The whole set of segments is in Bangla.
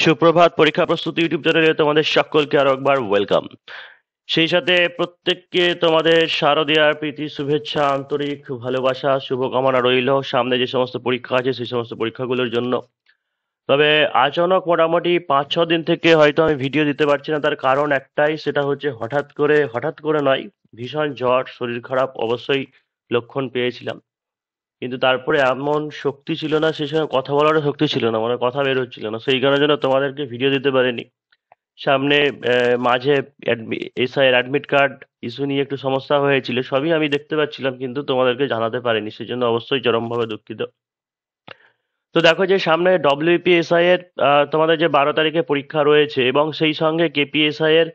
সুপ্রভাত। পরীক্ষা প্রস্তুতি ইউটিউব চ্যানেলে তোমাদের সকলকে আরো একবার ওয়েলকাম। সেই সাথে প্রত্যেককে তোমাদের শারদীয়ার প্রীতি শুভেচ্ছা, আন্তরিক ভালোবাসা, শুভকামনা রইল সামনে যে সমস্ত পরীক্ষা আছে সেই সমস্ত পরীক্ষাগুলোর জন্য। তবে আচানক মোটামুটি 5-6 দিন থেকে হয়তো আমি ভিডিও দিতে পারছি না, তার কারণ একটাই, সেটা হচ্ছে হঠাৎ করে নয়, ভীষণ জ্বর, শরীর খারাপ অবশ্যই লক্ষণ পেয়েছিলাম। কিন্তু তারপরে এমন শক্তি ছিল না, সেই সময় কথা বলারও শক্তি ছিল না, মানে কথা বের হচ্ছিল না, সেই কারণের জন্য তোমাদেরকে ভিডিও দিতে পারিনি। সামনে মাঝে এসআই এর অ্যাডমিট কার্ড ইস্যু নিয়ে একটু সমস্যা হয়েছিল, সবই আমি দেখতে পাচ্ছিলাম কিন্তু তোমাদেরকে জানাতে পারিনি, সেজন্য অবশ্যই চরমভাবে দুঃখিত। তো দেখো যে সামনে ডব্লিউপিএসআই এর তোমাদের যে 12 তারিখে পরীক্ষা রয়েছে এবং সেই সঙ্গে কেপিএসআই এর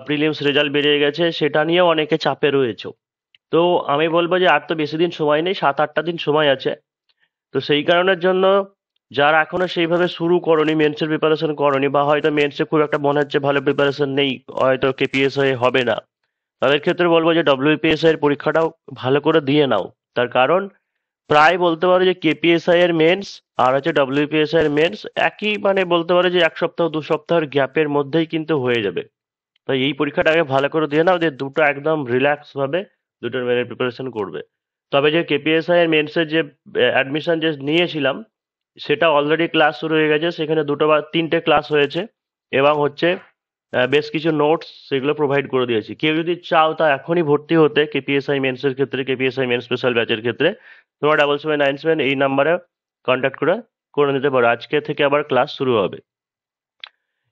প্রিলিমস রেজাল্ট বেরিয়ে গেছে, সেটা নিয়েও অনেকে চাপে রয়েছে। তো আমি বলবো যে আর তো বেশি দিন সময় নেই, 7-8টা দিন সময় আছে। তো সেই কারণের জন্য যারা এখনো সেইভাবে শুরু করনি, মেন্সের প্রিপারেশন করনি, বা হয়তো মেন্সে খুব একটা মনে হচ্ছে ভালো প্রিপারেশন নেই, হয়তো কেপিএসআই হবে না, তাদের ক্ষেত্রে বলবো যে ডব্লিউপিএসআই এর পরীক্ষাটাও ভালো করে দিয়ে নাও। তার কারণ প্রায় বলতে পারো যে কেপিএসআই এর মেন্স আর হচ্ছে ডব্লিউপিএসআই এর মেন্স একই, মানে বলতে পারো যে 1 সপ্তাহ 2 সপ্তাহের গ্যাপের মধ্যেই কিন্তু হয়ে যাবে। তাই এই পরীক্ষাটা আগে ভালো করে দিয়ে নাও, যে দুটো একদম রিল্যাক্স ভাবে দুটোর মেনের প্রিপারেশন করবে। তবে যে কেপিএসআই এর মেন্সের যে অ্যাডমিশন যে নিয়েছিলাম, সেটা অলরেডি ক্লাস শুরু হয়ে গেছে, সেখানে 2 বা 3টে ক্লাস হয়েছে এবং হচ্ছে বেশ কিছু নোটস সেগুলো প্রোভাইড করে দিয়েছি। কেউ যদি চাও তা এখনই ভর্তি হতে কেপিএসআই মেন্সের ক্ষেত্রে, কেপিএসআই মেন্স স্পেশাল ব্যাচের ক্ষেত্রে, তোমরা 7797 এই নাম্বারে কন্ট্যাক্ট করে করে নিতে পারো। আজকে থেকে আবার ক্লাস শুরু হবে।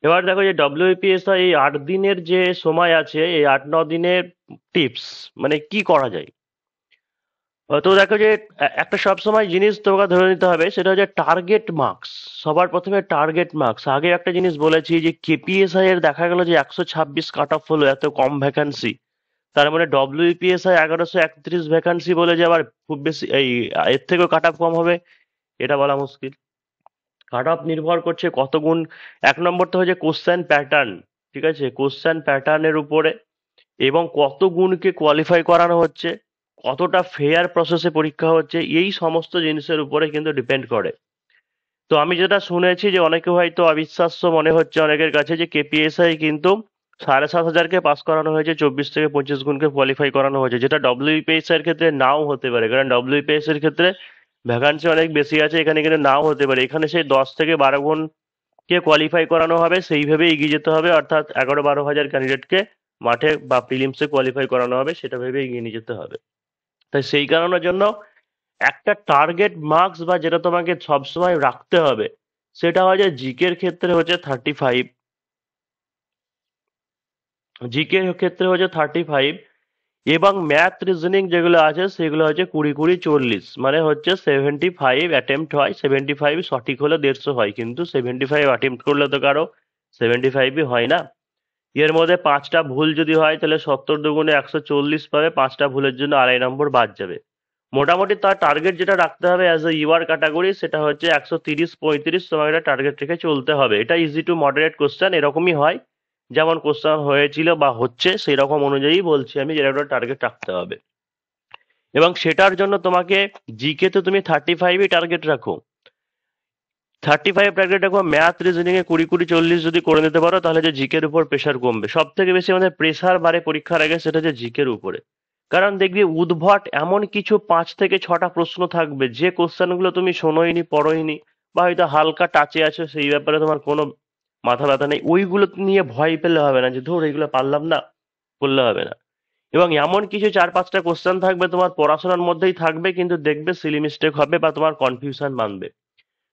এবার দেখো যে ডব্লিউপিএসআই এই 8 দিনের যে সময় আছে, এই 8-9 দিনের টিপস, মানে কি করা যায়। তো দেখো যে একটা সব সময় জিনিস তোমাকে ধরে নিতে হবে, সেটা হচ্ছে টার্গেট মার্কস। সবার প্রথমে টার্গেট মার্কস। আগে একটা জিনিস বলেছি যে কেপিএসআই এর দেখা গেল যে 126 কাট অফ হলো, এত কম ভ্যাকান্সি। তার মানে ডব্লিউপিএসআই 1131 ভ্যাকান্সি বলে যে আবার খুব বেশি এই এর থেকেও কাট অফ কম হবে, এটা বলা মুশকিল। কাট অফ নির্ভর করছে কত গুণ। 1 নম্বর তো হচ্ছে কোশ্চেন প্যাটার্ন, ঠিক আছে, কোশ্চেন প্যাটার্নের উপরে, এবং কত গুণকে কোয়ালিফাই করানো হচ্ছে, কতটা ফেয়ার প্রসেসে পরীক্ষা হচ্ছে, এই সমস্ত জিনিসের উপরে কিন্তু ডিপেন্ড করে। তো আমি যেটা শুনেছি যে অনেকে হয়তো অবিশ্বাস্য মনে হচ্ছে অনেকের কাছে, যে কেপিএসআই কিন্তু 7,500কে পাস করানো হয়েছে, 24 থেকে 25 গুণকে কোয়ালিফাই করানো হয়েছে, যেটা ডব্লিউপিএসআই এর ক্ষেত্রে নাও হতে পারে, কারণ ডব্লিউপিএসআই এর ক্ষেত্রে ভ্যাকান্সি অনেক বেশি আছে, এখানে কিন্তু নাও হতে পারে। এখানে সেই 10 থেকে 12 গুণ কে কোয়ালিফাই করানো হবে, সেইভাবে এগিয়ে যেতে হবে, অর্থাৎ 11-12 হাজার ক্যান্ডিডেটকে মাঠে বা প্রিলিমসে কোয়ালিফাই করানো হবে, সেটা ভেবে এগিয়ে নিয়ে যেতে হবে। তাই সেই কারণের জন্য একটা টার্গেট মার্কস বা যেটা তোমাকে সবসময় রাখতে হবে, সেটা হয় যে জিকের ক্ষেত্রে হচ্ছে 35, জিকের ক্ষেত্রে হচ্ছে 35, এবং ম্যাথ রিজনিং যেগুলো আছে সেগুলো হচ্ছে 20-20-40, মানে হচ্ছে 75 অ্যাটেম্প্ট হয়, 75 সঠিক হলে 150 হয়, কিন্তু 75 অ্যাটেম্প্ট করলে তো কারো 75ই হয় না। এর মধ্যে 5টা ভুল যদি হয় তাহলে 70 দুগুণে 140 পাবে, 5টা ভুলের জন্য 2.5 নম্বর বাদ যাবে। মোটামুটি তার টার্গেট যেটা রাখতে হবে অ্যাজ এ ইউআর ক্যাটাগরি, সেটা হচ্ছে 130-35 তোমার একটা টার্গেট রেখে চলতে হবে। এটা ইজি টু মডারেট কোশ্চেন, এরকমই হয়, যেমন কোশ্চেন হয়েছিল বা হচ্ছে সেই রকম অনুযায়ী বলছি আমি, যেটা একটা টার্গেট রাখতে হবে। এবং সেটার জন্য তোমাকে জিকে তো তুমি 35ই টার্গেট রাখো, 35 টার্গেট রাখো। ম্যাথ রিজনিং এ 20-20-40 যদি করে নিতে পারো, তাহলে যে জিকের উপর প্রেশার কমবে। সব থেকে বেশি আমাদের প্রেশার বাড়ে পরীক্ষার আগে, সেটা হচ্ছে জিকের উপরে। কারণ দেখবি উদ্ভট এমন কিছু 5 থেকে 6টা প্রশ্ন থাকবে, যে কোশ্চেনগুলো তুমি শোনোইনি, পড়োইনি, বা হয়তো হালকা টাচে আছো, সেই ব্যাপারে তোমার কোনো মাথা ব্যথা নেই, ওইগুলো নিয়ে ভয় পেলে হবে না যে ধর এগুলো পারলাম না, করলে হবে না। এবং এমন কিছু 4-5টা কোশ্চেন থাকবে তোমার পড়াশোনার মধ্যেই থাকবে, কিন্তু দেখবে সিলি মিস্টেক হবে বা তোমার কনফিউশন মানবে।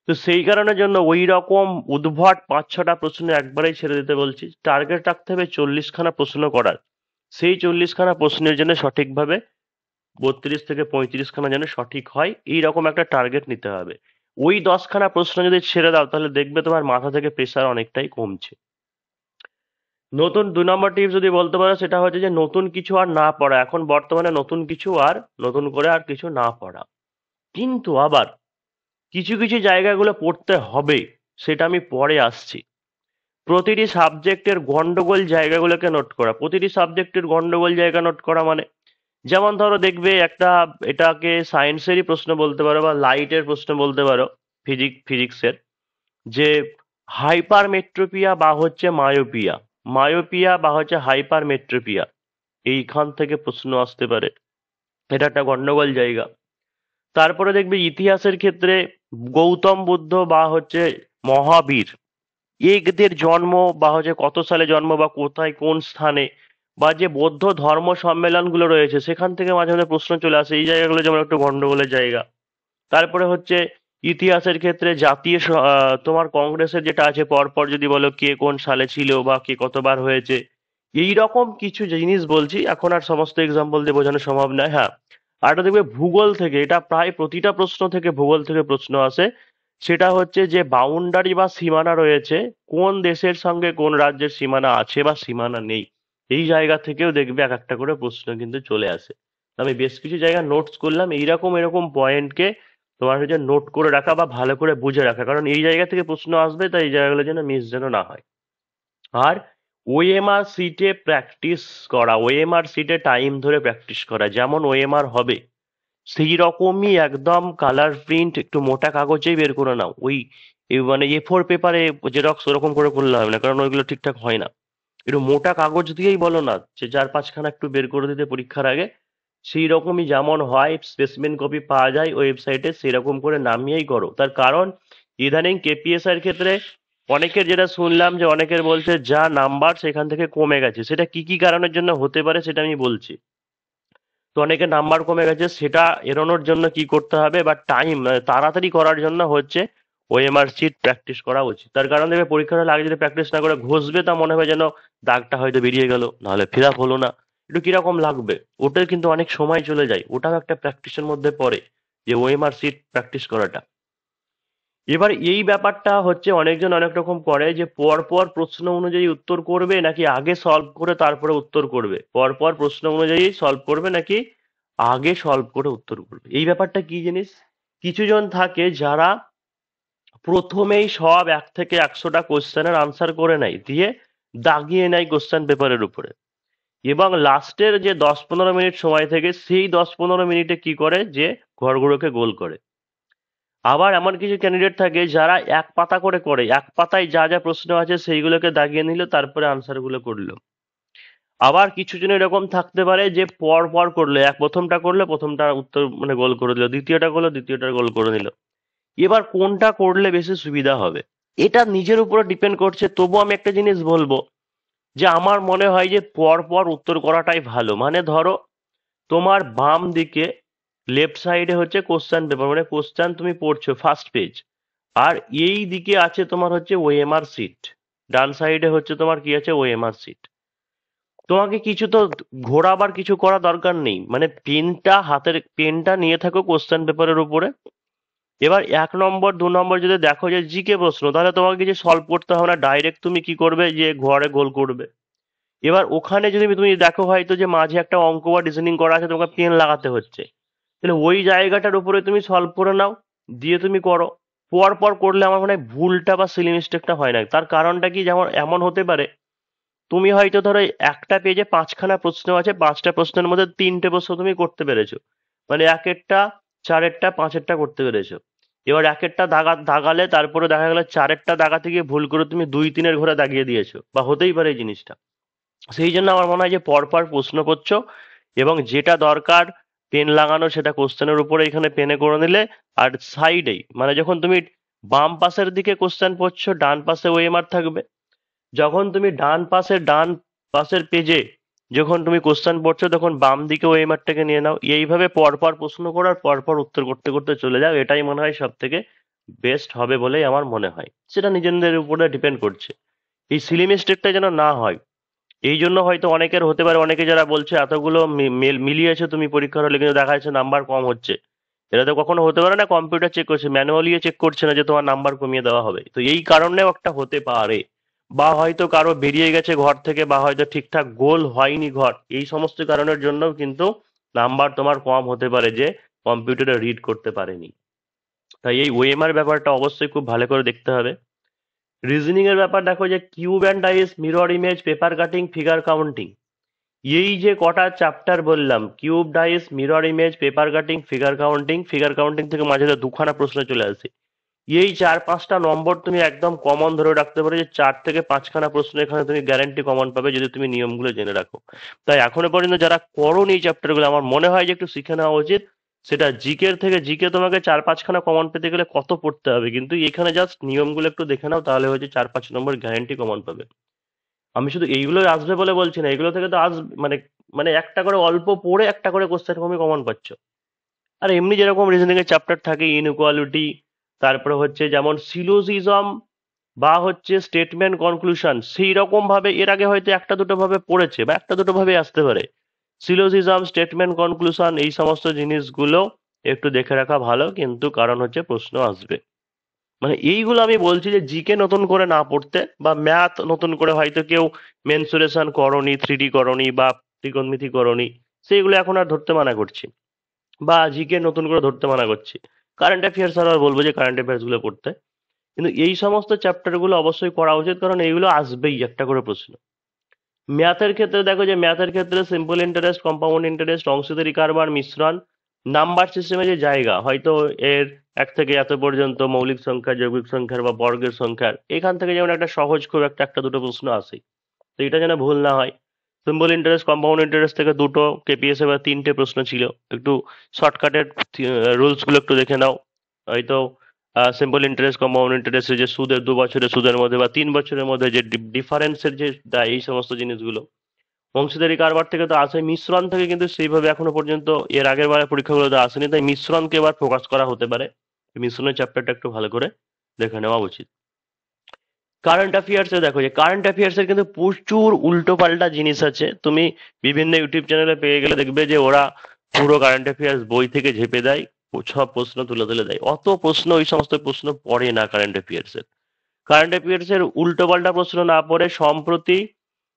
তো সেই কারণের জন্য ওই রকম উদ্ভট 5-6টা প্রশ্ন একবারেই ছেড়ে দিতে বলছি। টার্গেট রাখতে হবে 40খানা প্রশ্ন করার। সেই 40খানা প্রশ্নের জন্য সঠিকভাবে 32 থেকে 35খানা যেন সঠিক হয়, এই রকম একটা টার্গেট নিতে হবে। ওই 10খানা প্রশ্ন যদি ছেড়ে দাও, তাহলে দেখবে তোমার মাথা থেকে প্রেশার অনেকটাই কমছে। নতুন 2 নম্বর টিপস যদি বলতে পারো, সেটা হচ্ছে যে নতুন কিছু আর না পড়া। এখন বর্তমানে নতুন কিছু আর নতুন করে আর কিছু না পড়া, কিন্তু আবার কিছু কিছু জায়গাগুলো পড়তে হবে, সেটা আমি পরে আসছি। প্রতিটি সাবজেক্টের গন্ডগোল জায়গাগুলোকে নোট করা, প্রতিটি সাবজেক্টের গন্ডগোল জায়গা নোট করা, মানে যেমন ধরো দেখবে একটা, এটাকে সায়েন্সেরই প্রশ্ন বলতে পারো বা লাইটের প্রশ্ন বলতে পারো, ফিজিক্সের, যে হাইপারমেট্রোপিয়া বা হচ্ছে মায়োপিয়া, মায়োপিয়া বা হচ্ছে হাইপারমেট্রোপিয়া, এইখান থেকে প্রশ্ন আসতে পারে। এটা একটা গন্ডগোল জায়গা। তারপরে দেখবে ইতিহাসের ক্ষেত্রে গৌতম বুদ্ধ বা হচ্ছে মহাবীর, এদের জন্ম বা হচ্ছে কত সালে জন্ম বা কোথায় কোন স্থানে, বা যে বৌদ্ধ ধর্ম সম্মেলনগুলো রয়েছে সেখান থেকে মাঝে মাঝে প্রশ্ন চলে আসে, এই জায়গাগুলো যেমন একটু গন্ডগোলের জায়গা। তারপরে হচ্ছে ইতিহাসের ক্ষেত্রে জাতীয় তোমার কংগ্রেসের যেটা আছে, পরপর যদি বলো কে কোন সালে ছিল বা কে কতবার হয়েছে, এই রকম কিছু জিনিস বলছি। এখন আর সমস্ত এক্সাম্পল দিয়ে বোঝানো সম্ভব নয়। হ্যাঁ, আর একটা দেখবে ভূগোল থেকে, এটা প্রায় প্রতিটা প্রশ্ন থেকে ভূগোল থেকে প্রশ্ন আসে। সেটা হচ্ছে যে বাউন্ডারি বা সীমানা রয়েছে, কোন দেশের সঙ্গে কোন রাজ্যের সীমানা আছে বা সীমানা নেই, এই জায়গা থেকেও দেখবে এক একটা করে প্রশ্ন কিন্তু চলে আসে। আমি বেশ কিছু জায়গা নোটস করলাম, এইরকম এরকম পয়েন্টকে তোমার হচ্ছে নোট করে রাখা বা ভালো করে বুঝে রাখা, কারণ এই জায়গা থেকে প্রশ্ন আসবে, তাই এই জায়গাগুলো যেন মিস যেন না হয়। আর ওএমআর সিটে প্র্যাকটিস করা, ওএমআর সিটে টাইম ধরে প্র্যাকটিস করা, যেমন ওএমআর হবে সেই রকমই একদম কালার প্রিন্ট একটু মোটা কাগজেই বের করে নাও। ওই মানে A4 পেপারে জেরক্স ওরকম করে করলে হবে না, কারণ ওইগুলো ঠিকঠাক হয় না। একটু মোটা কাগজ দিয়েই বলো না যে 4-5খানা একটু বের করে দিতে পরীক্ষার আগে, সেই রকমই যেমন হয় স্পেসিমেন কপি পাওয়া যায় ওয়েবসাইটে, সেরকম করে নামিয়েই করো। তার কারণ ইদানিং কেপিএসআই এর ক্ষেত্রে অনেকের যেটা শুনলাম যে অনেকের বলছে যা নাম্বার সেখান থেকে কমে গেছে, সেটা কি কি কারণের জন্য হতে পারে সেটা আমি বলছি। তো অনেকের নাম্বার কমে গেছে, সেটা এড়ানোর জন্য কি করতে হবে বা টাইম তাড়াতাড়ি করার জন্য হচ্ছে ওএমআর শিট প্র্যাকটিস করা উচিত। তার কারণ দেখবে পরীক্ষার হলে আগে যদি প্র্যাকটিস না করে ঘষবে, তা মনে হবে যেন দাগটা হয়তো বেরিয়ে গেল, নাহলে ফিল আপ হলো না, একটু কিরকম লাগবে। ওটার কিন্তু অনেক সময় চলে যায়, ওটাও একটা প্র্যাকটিসের মধ্যে পড়ে, যে ওএমআর শিট প্র্যাকটিস করাটা। এবার এই ব্যাপারটা হচ্ছে অনেকজন অনেক রকম করে, যে পর পর প্রশ্ন অনুযায়ী উত্তর করবে নাকি আগে সলভ করে তারপরে উত্তর করবে, পর পর প্রশ্ন অনুযায়ী সলভ করবে নাকি আগে সলভ করে উত্তর করবে। এই ব্যাপারটা কি জিনিস, কিছু জন থাকে যারা প্রথমেই সব 1 থেকে 100টা কোশ্চেনের আনসার করে নেয়, দিয়ে দাগিয়ে নেয় কোশ্চেন পেপারের উপরে, এবং লাস্টের যে 10-15 মিনিট সময় থেকে সেই 10-15 মিনিটে কি করে, যে ঘরগুলোকে গোল করে। আবার এমন কিছু ক্যান্ডিডেট থাকে যারা এক পাতা করে করে, এক পাতায় যা যা প্রশ্ন আছে সেইগুলোকে দাগিয়ে নিল, তারপরে আনসারগুলো করলো। আবার কিছু জন এরকম থাকতে পারে যে পর পর করলো, প্রথমটা করলে প্রথমটা উত্তর মানে গোল করে দিল, দ্বিতীয়টা করলো দ্বিতীয়টা গোল করে নিল। এবার কোনটা করলে বেশি সুবিধা হবে, এটা নিজের উপরে ডিপেন্ড করছে। তবু আমি একটা জিনিস বলবো, যে আমার মনে হয় যে পর পর উত্তর করাটাই ভালো। মানে ধরো তোমার বাম দিকে লেফট সাইডে হচ্ছে কোশ্চেন পেপার, মানে কোশ্চেন তুমি পড়ছো ফার্স্ট পেজ, আর এই দিকে আছে তোমার হচ্ছে ওএমআর সিট, ডান সাইডে হচ্ছে তোমার কি আছে, ওএমআর সিট। তোমাকে কিছু তো ঘোরাবার কিছু করা দরকার নেই, মানে হাতের পেনটা নিয়ে থাকো কোশ্চেন পেপারের উপরে। এবার 1 নম্বর 2 নম্বর যদি দেখো যে জিকে প্রশ্ন, তাহলে তোমাকে কিছু সলভ করতে হবে না, ডাইরেক্ট তুমি কি করবে, যে ঘরে গোল করবে। এবার ওখানে যদি তুমি দেখো হয়তো যে মাঝে একটা অঙ্ক বা রিজনিং করা আছে, তোমাকে পেন লাগাতে হচ্ছে, তাহলে ওই জায়গাটার উপরে তুমি সলভ করে নাও, দিয়ে তুমি করো। পর পর করলে আমার মনে হয় ভুলটা বা সিলি মিস্টেকটা হয় না। তার কারণটা কি, যেমন এমন হতে পারে তুমি হয়তো ধরো একটা পেজে 5খানা প্রশ্ন আছে, 5টা প্রশ্নের মধ্যে 3টে প্রশ্ন তুমি করতে পেরেছো, মানে একেরটা, চারেরটা, পাঁচেরটা করতে পেরেছো। এবার একেরটা দাগালে, তারপরে দেখা গেল চারেরটা দাগাতে গিয়ে ভুল করে তুমি 2-3-এর ঘরে দাগিয়ে দিয়েছো, বা হতেই পারে এই জিনিসটা। সেই জন্য আমার মনে হয় যে পরপর প্রশ্ন করছো, এবং যেটা দরকার পেন লাগানো সেটা কোশ্চেনের উপরে এখানে পেনে করে নিলে, আর সাইডেই মানে যখন তুমি বাম পাশের দিকে কোশ্চেন পড়ছো, ডান পাশে ওএমআর থাকবে। যখন তুমি ডান পাশের পেজে যখন তুমি কোশ্চেন পড়ছো, তখন বাম দিকে ওএমআরটাকে নিয়ে নাও। এইভাবে পরপর প্রশ্ন করার পরপর উত্তর করতে করতে চলে যাও, এটাই মনে হয় সব থেকে বেস্ট হবে বলেই আমার মনে হয়। সেটা নিজেদের উপরে ডিপেন্ড করছে, এই সিলি মিস্টেকটা যেন না হয়। এই জন্য হয়তো অনেকের হতে পারে, অনেকে যারা বলছে এতগুলো মিলিয়েছে তুমি পরীক্ষার হলে কিন্তু দেখা যাচ্ছে নাম্বার কম হচ্ছে, এটা তো কখনো হতে পারে না। কম্পিউটার চেক করছে, ম্যানুয়ালি চেক করছে না যে তোমার নাম্বার কমিয়ে দেওয়া হবে। তো এই কারণেও একটা হতে পারে, বা হয়তো কারো বেরিয়ে গেছে ঘর থেকে, বা হয়তো ঠিকঠাক গোল হয়নি ঘর, এই সমস্ত কারণের জন্য কিন্তু নাম্বার তোমার কম হতে পারে, যে কম্পিউটারে রিড করতে পারেনি। তাই এই ওএমআর ব্যাপারটা অবশ্যই খুব ভালো করে দেখতে হবে। রিজনিং এর ব্যাপার দেখো, যে cube and dice, mirror image, paper cutting, figure counting, এই যে কটা চ্যাপ্টার বললাম, cube dice, mirror image, paper cutting, figure counting, figure counting থেকে মাঝে 2খানা প্রশ্ন চলে আসে। এই 4-5টা নম্বর তুমি একদম কমন ধরে রাখতে পারো, যে 4 থেকে 5খানা প্রশ্ন এখানে তুমি গ্যারান্টি কমন পাবে যদি তুমি নিয়মগুলো জেনে রাখো। তাই এখনো পর্যন্ত যারা করোনি এই চ্যাপ্টারগুলো, আমার মনে হয় যে একটু শিখে নেওয়া উচিত। সেটা জিকের থেকে, জিকে তোমাকে 4-5খানা কমন পেতে গেলে কত পড়তে হবে, কিন্তু এখানে জাস্ট নিয়মগুলো একটু দেখে নাও, তাহলে হচ্ছে 4-5 নম্বর গ্যারান্টি কমন পাবে। আমি শুধু এইগুলোই আসবে বলে বলছি না, এগুলো থেকে তো মানে মানে একটা করে অল্প পড়ে একটা করে কোশ্চেন তুমি কমন পাচ্ছ। আর এমনি যেরকম রিজনিং এর চ্যাপ্টার থাকে, ইনইকুয়ালিটি, তারপরে হচ্ছে যেমন সিলোজিজম বা হচ্ছে স্টেটমেন্ট কনক্লুশন, সেই রকম ভাবে এর আগে হয়তো একটা দুটো ভাবে পড়েছে বা একটা দুটো ভাবে আসতে পারে। সিলোজিজম, স্টেটমেন্ট কনক্লুশন, এই সমস্ত জিনিসগুলো একটু দেখে রাখা ভালো, কিন্তু কারণ হচ্ছে প্রশ্ন আসবে। মানে এইগুলো আমি বলছি যে জিকে নতুন করে না পড়তে, বা ম্যাথ নতুন করে হয়তো কেউ মেনসুরেশন করনি, 3D করনি বা ত্রিকোণমিতি করনি, সেইগুলো এখন আর ধরতে মানা করছি, বা জিকে নতুন করে ধরতে মানা করছি। কারেন্ট অ্যাফেয়ার্স আর বলবো যে কারেন্ট অ্যাফেয়ার্স গুলো পড়তে, কিন্তু এই সমস্ত চ্যাপ্টার গুলো অবশ্যই করা উচিত, কারণ এইগুলো আসবেই একটা করে প্রশ্ন। ম্যাথের ক্ষেত্রে দেখো, যে ম্যাথের ক্ষেত্রে সিম্পল ইন্টারেস্ট, কম্পাউন্ড ইন্টারেস্ট, অংশীদারি কারবার, মিশ্রণ, নাম্বার সিস্টেমে যে জায়গা, হয়তো এর 1 থেকে এত পর্যন্ত মৌলিক সংখ্যা, যৌগিক সংখ্যার বা বর্গের সংখ্যার, এখান থেকে যেমন একটা সহজ খুব একটা একটা দুটো প্রশ্ন আসে, তো এটা যেন ভুল না হয়। সিম্পল ইন্টারেস্ট, কম্পাউন্ড ইন্টারেস্ট থেকে দুটো, কেপিএস এবার 3টে প্রশ্ন ছিল। একটু শর্টকাটের রুলস গুলো একটু দেখে নাও। হয়তো সিম্পল ইন্টারেস্ট, কম্পাউন্ড ইন্টারেস্টের যে সুদের 2 বছরের সুদের মধ্যে বা 3 বছরের মধ্যে যে ডিফারেন্সের যে দেয়, এই সমস্ত জিনিসগুলো। অংশীদারি কারবার থেকে তো আসে, মিশ্রণ থেকে কিন্তু সেইভাবে এখনো পর্যন্ত এর আগের বারের পরীক্ষাগুলোতে আসেনি, তাই মিশ্রণকে এবার ফোকাস করা হতে পারে। মিশ্রণের চ্যাপ্টারটা একটু ভালো করে দেখে নেওয়া উচিত। কারেন্ট অ্যাফেয়ার্স এ দেখো, যে কারেন্ট অ্যাফেয়ার্স এর কিন্তু প্রচুর উল্টো পাল্টা জিনিস আছে, তুমি বিভিন্ন ইউটিউব চ্যানেলে পেয়ে গেলে দেখবে যে ওরা পুরো কারেন্ট অ্যাফেয়ার্স বই থেকে ঝেপে দেয়, সব প্রশ্ন তুলে তুলে দেয়। অত প্রশ্ন, ওই সমস্ত প্রশ্ন পড়ে না কারেন্ট অ্যাফেয়ার্স এর। কারেন্ট অ্যাফেয়ার্স এর উল্টো পাল্টা প্রশ্ন না পড়ে সম্প্রতি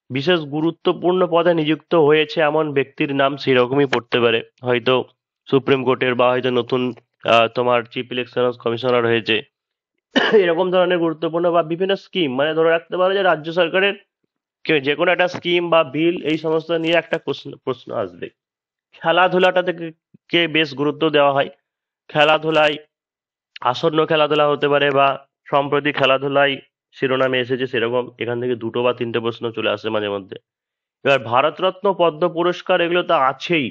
বিশেষ গুরুত্বপূর্ণ পদে নিযুক্ত হয়েছে এমন ব্যক্তির নাম সেরকমই পড়তে পারে। হয়তো সুপ্রিম কোর্টের, বা হয়তো নতুন তোমার চিফ ইলেকশন কমিশনার হয়েছে, এরকম ধরনের গুরুত্বপূর্ণ, বা বিভিন্ন স্কিম, মানে ধরে রাখতে পারো যে রাজ্য সরকারের যে কোনো একটা স্কিম বা বিল, এই সমস্ত নিয়ে একটা প্রশ্ন প্রশ্ন আসবে। খেলাধুলাটা থেকে কে বেশ গুরুত্ব দেওয়া হয়। খেলাধুলায় আসন্ন খেলাধুলা হতে পারে, বা সম্প্রতি খেলাধুলায় শিরোনামে এসেছে সেরকম, এখান থেকে 2 বা 3টে প্রশ্ন চলে আসে মাঝে মধ্যে। এবার ভারতরত্ন, পদ্ম পুরস্কার, এগুলো তো আছেই।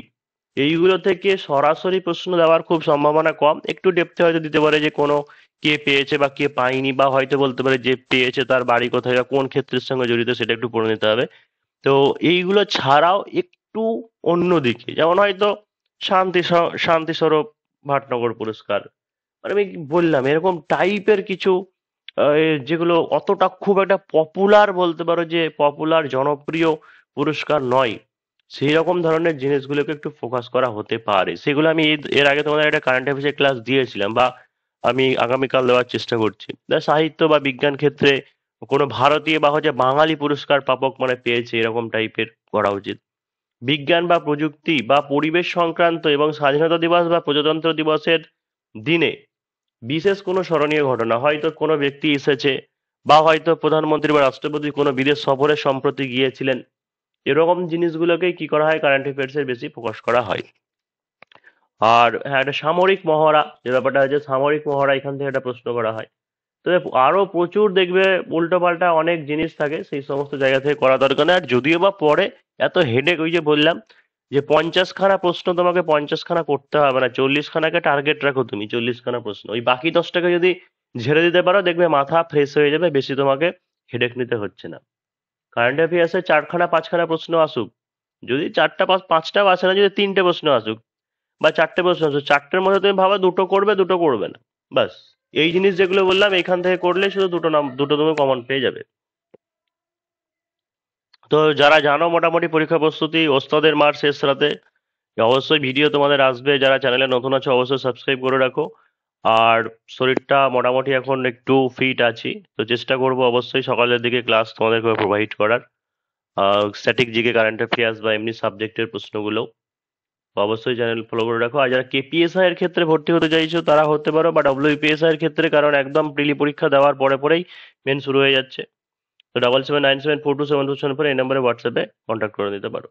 এইগুলো থেকে সরাসরি প্রশ্ন দেওয়ার খুব সম্ভাবনা কম, একটু ডেপথে হয়তো দিতে পারে যে কোনো কে পেয়েছে বা কে পায়নি, বা হয়তো বলতে পারে যে পেয়েছে তার বাড়ি কোথায় বা কোন ক্ষেত্রের সঙ্গে জড়িত, সেটা একটু পড়ে নিতে হবে। তো এইগুলো ছাড়াও একটু অন্যদিকে, যেমন হয়তো শান্তি স্বরূপ ভাটনগর পুরস্কার, মানে আমি কি বললাম, এরকম টাইপের কিছু যেগুলো অতটা খুব একটা পপুলার, বলতে পারো যে পপুলার জনপ্রিয় পুরস্কার নয়, সেই রকম ধরনের জিনিসগুলোকে একটু ফোকাস করা হতে পারে। সেগুলো আমি এর আগে তোমাদের একটা কারেন্ট অ্যাফেয়ার্সের ক্লাস দিয়েছিলাম, বা আমি আগামীকাল দেওয়ার চেষ্টা করছি। সাহিত্য বা বিজ্ঞান ক্ষেত্রে কোনো ভারতীয় বা হচ্ছে বাঙালি পুরস্কার প্রাপক মানে পেয়েছে, এরকম টাইপের করা উচিত। বিজ্ঞান বা প্রযুক্তি বা পরিবেশ সংক্রান্ত এবং স্বাধীনতা দিবস বা প্রজাতন্ত্র দিবসের দিনে বিশেষ কোনো স্মরণীয় ঘটনা, হয়তো কোনো ব্যক্তি এসেছে, বা হয়তো প্রধানমন্ত্রী বা রাষ্ট্রপতি কোনো বিদেশ সফরে সম্প্রতি গিয়েছিলেন, এরকম জিনিসগুলোকেই কি করা হয়, কারেন্ট অ্যাফেয়ার্স এর বেশি ফোকাস করা হয়। আর হ্যাঁ, একটা সামরিক মহড়া, যে ব্যাপারটা হচ্ছে সামরিক মহড়া, এখান থেকে একটা প্রশ্ন করা হয়। তবে আরো প্রচুর দেখবে উল্টো পাল্টা অনেক জিনিস থাকে, সেই সমস্ত জায়গা থেকে করা দরকার নেই। আর যদিও বা পড়ে, এত হেডেক, ওই যে বললাম যে 50খানা প্রশ্ন তোমাকে 50খানা করতে হবে না, 40খানাকে টার্গেট রাখো তুমি, 40খানা প্রশ্ন, ওই বাকি 10টাকে যদি ঝেড়ে দিতে পারো, দেখবে মাথা ফ্রেশ হয়ে যাবে, বেশি তোমাকে হেডেক নিতে হচ্ছে না। কারেন্ট অ্যাফেয়ার্সে 4খানা 5খানা প্রশ্ন আসুক, যদি 4টা 5টা আসে না, যদি 3টে প্রশ্ন আসুক বা 4টে প্রশ্ন আসুক, 4টের মধ্যে তুমি ভাবা দুটো করবে, দুটো করবে না, বাস। এই জিনিস যেগুলো বললাম এখান থেকে করলে শুধু দুটো তুমি কমন পেয়ে যাবে। তো যারা জানো মোটামুটি পরীক্ষা প্রস্তুতি, ওস্তাদের মার শেষ রাতে, অবশ্যই ভিডিও তোমাদের আসবে। যারা চ্যানেলে নতুন আছো অবশ্যই সাবস্ক্রাইব করে রাখো। আর শরীরটা মোটামুটি এখন একটু ফিট আছি, তো চেষ্টা করব অবশ্যই সকালের দিকে ক্লাস তোমাদেরকে প্রোভাইড করার। স্ট্যাটিক জিকে, কারেন্ট অ্যাফেয়ার্স বা এমনি সাবজেক্টের প্রশ্নগুলো। তো অবশ্যই চ্যানেল ফলো করে রাখো। আর যারা কেপিএসআই এর ক্ষেত্রে ভর্তি হতে চাইছো তারা হতে পারো, বা ডব্লিউপিএসআই এর ক্ষেত্রে, কারণ একদম প্রিলি পরীক্ষা দেওয়ার পরে পরেই মেন শুরু হয়ে যাচ্ছে। তো 7797427274 এই নম্বরে হোয়াটসঅ্যাপে কন্ট্যাক্ট করে নিতে পারো।